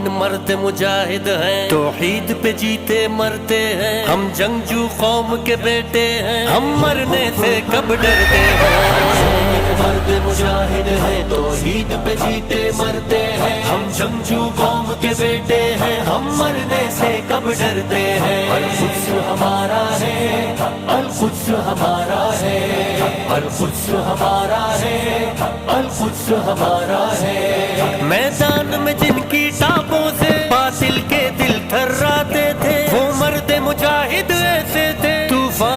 मर्द मुजाहिद हैं, तौहीद पे जीते मरते हैं। हम जंगजू कौम के बेटे हैं, हम मरने से कब डरते हैं। मर्द मुजाहिद हैं, तौहीद पे जीते मरते हैं। हम जंगजू कौम के बेटे हैं, हम मरने से कब डरते हैं। अल-कुद्स हमारा है, अल-कुद्स हमारा है, अल-कुद्स हमारा है, अल-कुद्स हमारा है। मैदान में